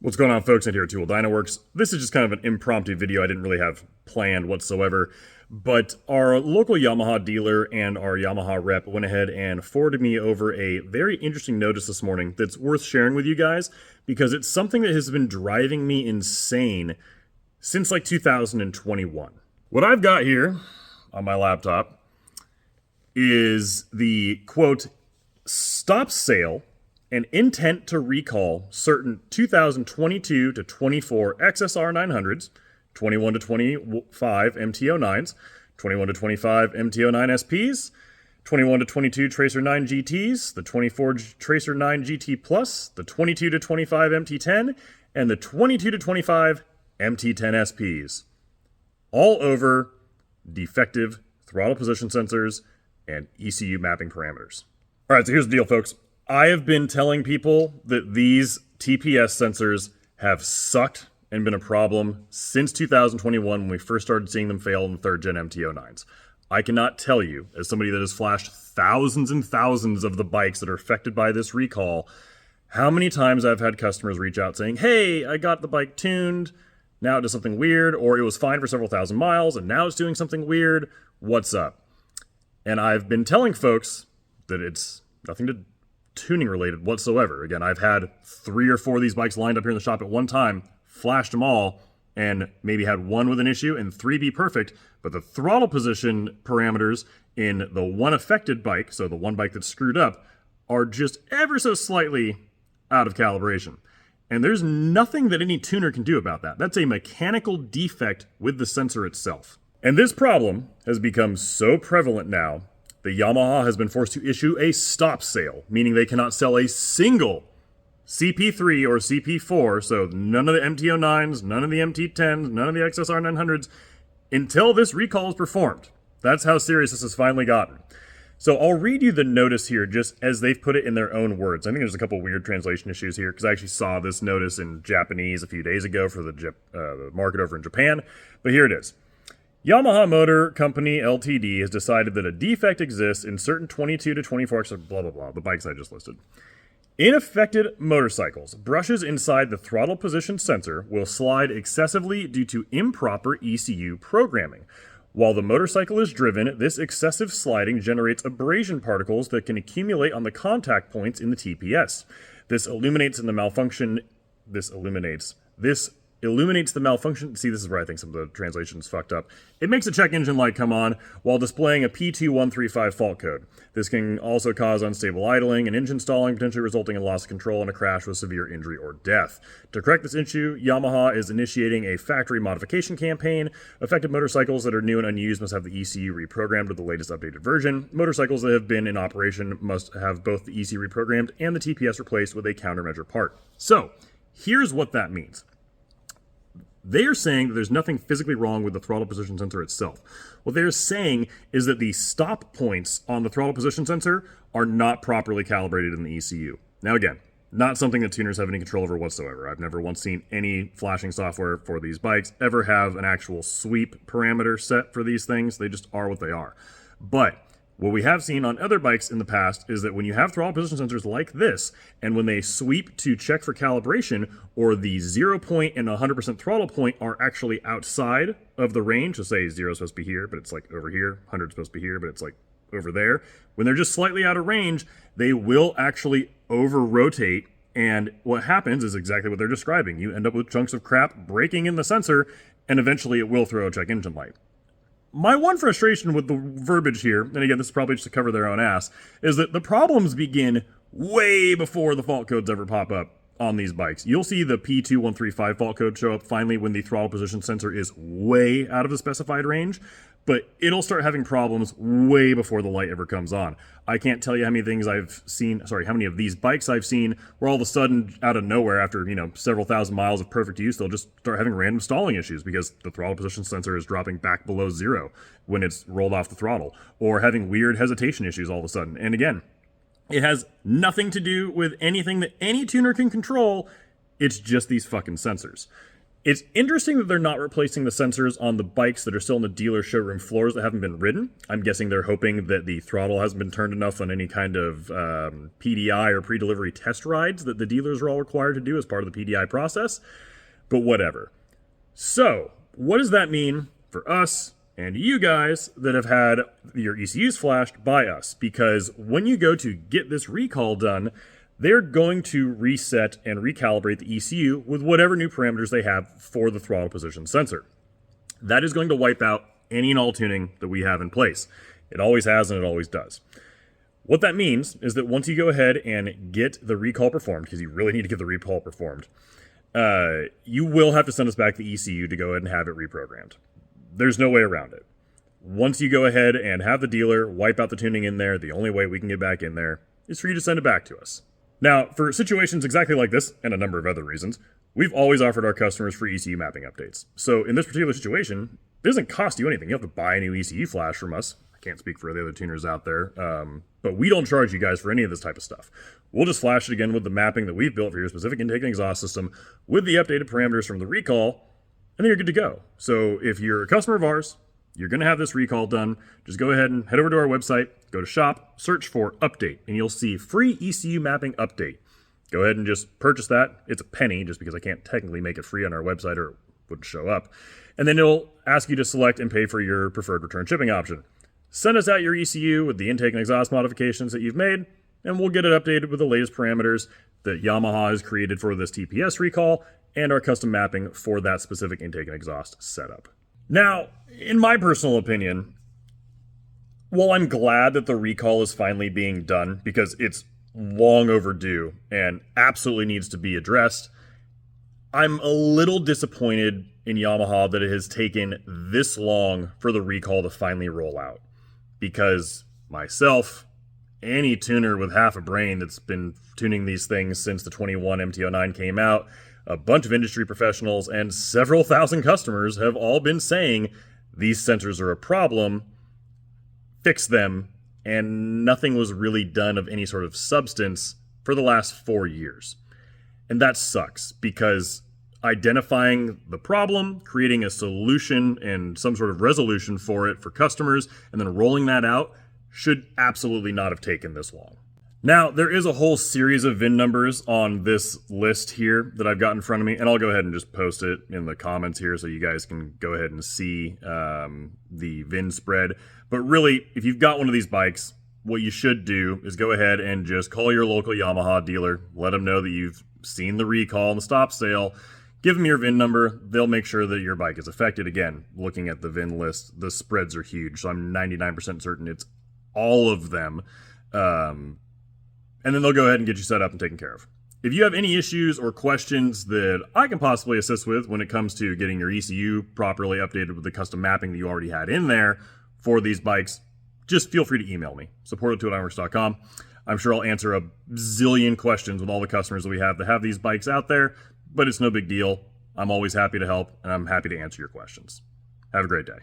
What's going on, folks? And here at Tool Dynaworks. This is just kind of an impromptu video I didn't really have planned whatsoever, but our local Yamaha dealer and our Yamaha rep went ahead and forwarded me over a very interesting notice this morning that's worth sharing with you guys because it's something that has been driving me insane since like 2021. What I've got here on my laptop is the quote, "Stop sale and intent to recall certain 2022 to 24 XSR 900s, 21 to 25 MT-09s, 21 to 25 MT-09 SPs, 21 to 22 Tracer 9 GTs, the 24 Tracer 9 GT Plus, the 22 to 25 MT-10, and the 22 to 25 MT-10 SPs. All over defective throttle position sensors and ECU mapping parameters." All right, so here's the deal, folks. I have been telling people that these TPS sensors have sucked and been a problem since 2021 when we first started seeing them fail in the 3rd gen MT-09s. I cannot tell you, as somebody that has flashed thousands and thousands of the bikes that are affected by this recall, how many times I've had customers reach out saying, "Hey, I got the bike tuned, now it does something weird," or "It was fine for several thousand miles and now it's doing something weird. What's up?" And I've been telling folks that it's nothing to tuning related whatsoever. Again, I've had 3 or 4 of these bikes lined up here in the shop at one time, flashed them all, and maybe had 1 with an issue and 3 be perfect, but the throttle position parameters in the one affected bike, so the one bike that's screwed up, are just ever so slightly out of calibration. And there's nothing that any tuner can do about that. That's a mechanical defect with the sensor itself. And this problem has become so prevalent now, the Yamaha has been forced to issue a stop sale, meaning they cannot sell a single CP3 or CP4, so none of the MT-09s, none of the MT-10s, none of the XSR 900s, until this recall is performed. That's how serious this has finally gotten. So I'll read you the notice here just as they've put it in their own words. I think there's a couple weird translation issues here because I actually saw this notice in Japanese a few days ago for the market over in Japan, but here it is. Yamaha Motor Company Ltd. has decided that a defect exists in certain 22 to 24 blah blah blah, the bikes I just listed. In affected motorcycles, brushes inside the throttle position sensor will slide excessively due to improper ECU programming. While the motorcycle is driven, this excessive sliding generates abrasion particles that can accumulate on the contact points in the TPS. This illuminates the malfunction. See, this is where I think some of the translation's fucked up. It makes the check engine light come on while displaying a P2135 fault code. This can also cause unstable idling and engine stalling, potentially resulting in loss of control and a crash with severe injury or death. To correct this issue, Yamaha is initiating a factory modification campaign. Affected motorcycles that are new and unused must have the ECU reprogrammed with the latest updated version. Motorcycles that have been in operation must have both the ECU reprogrammed and the TPS replaced with a countermeasure part. So, here's what that means. They are saying that there's nothing physically wrong with the throttle position sensor itself. What they're saying is that the stop points on the throttle position sensor are not properly calibrated in the ECU. Now again, not something that tuners have any control over whatsoever. I've never once seen any flashing software for these bikes ever have an actual sweep parameter set for these things. They just are what they are. But what we have seen on other bikes in the past is that when you have throttle position sensors like this, and when they sweep to check for calibration, or the 0 point and 100% throttle point are actually outside of the range, so say 0 is supposed to be here, but it's like over here, 100 is supposed to be here, but it's like over there. When they're just slightly out of range, they will actually over-rotate, and what happens is exactly what they're describing. You end up with chunks of crap breaking in the sensor, and eventually it will throw a check engine light. My one frustration with the verbiage here, and again, this is probably just to cover their own ass, is that the problems begin way before the fault codes ever pop up on these bikes. You'll see the P2135 fault code show up finally when the throttle position sensor is way out of the specified range, but it'll start having problems way before the light ever comes on. I can't tell you how many things I've seen, how many of these bikes I've seen where all of a sudden, out of nowhere, after, several thousand miles of perfect use, they'll just start having random stalling issues because the throttle position sensor is dropping back below 0 when it's rolled off the throttle, or having weird hesitation issues all of a sudden. And again, it has nothing to do with anything that any tuner can control. It's just these fucking sensors. It's interesting that they're not replacing the sensors on the bikes that are still in the dealer showroom floors that haven't been ridden. I'm guessing they're hoping that the throttle hasn't been turned enough on any kind of PDI or pre-delivery test rides that the dealers are all required to do as part of the PDI process. But whatever. So, what does that mean for us and you guys that have had your ECUs flashed by us? Because when you go to get this recall done, they're going to reset and recalibrate the ECU with whatever new parameters they have for the throttle position sensor. That is going to wipe out any and all tuning that we have in place. It always has and it always does. What that means is that once you go ahead and get the recall performed, because you really need to get the recall performed, you will have to send us back the ECU to go ahead and have it reprogrammed. There's no way around it. Once you go ahead and have the dealer wipe out the tuning in there, the only way we can get back in there is for you to send it back to us. Now, for situations exactly like this, and a number of other reasons, we've always offered our customers free ECU mapping updates. So in this particular situation, it doesn't cost you anything. You have to buy a new ECU flash from us. I can't speak for the other tuners out there, but we don't charge you guys for any of this type of stuff. We'll just flash it again with the mapping that we've built for your specific intake and exhaust system with the updated parameters from the recall, and then you're good to go. So if you're a customer of ours, you're going to have this recall done, just go ahead and head over to our website, go to shop, search for update, and you'll see free ECU mapping update. Go ahead and just purchase that. It's a penny, just because I can't technically make it free on our website or it wouldn't show up. And then it'll ask you to select and pay for your preferred return shipping option. Send us out your ECU with the intake and exhaust modifications that you've made, and we'll get it updated with the latest parameters that Yamaha has created for this TPS recall and our custom mapping for that specific intake and exhaust setup. Now, in my personal opinion, while I'm glad that the recall is finally being done because it's long overdue and absolutely needs to be addressed, I'm a little disappointed in Yamaha that it has taken this long for the recall to finally roll out. Because myself, any tuner with half a brain that's been tuning these things since the 21 MT-09 came out, a bunch of industry professionals and several thousand customers have all been saying these sensors are a problem, fix them, and nothing was really done of any sort of substance for the last 4 years. And that sucks, because identifying the problem, creating a solution and some sort of resolution for it for customers, and then rolling that out should absolutely not have taken this long. Now, there is a whole series of VIN numbers on this list here that I've got in front of me, and I'll go ahead and just post it in the comments here so you guys can go ahead and see the VIN spread. But really, if you've got one of these bikes, what you should do is go ahead and just call your local Yamaha dealer, let them know that you've seen the recall and the stop sale, give them your VIN number, they'll make sure that your bike is affected. Again, looking at the VIN list, the spreads are huge, so I'm 99% certain it's all of them. And then they'll go ahead and get you set up and taken care of. If you have any issues or questions that I can possibly assist with when it comes to getting your ECU properly updated with the custom mapping that you already had in there for these bikes, just feel free to email me, support@2ironworks.com. I'm sure I'll answer a zillion questions with all the customers that we have that have these bikes out there, but it's no big deal. I'm always happy to help, and I'm happy to answer your questions. Have a great day.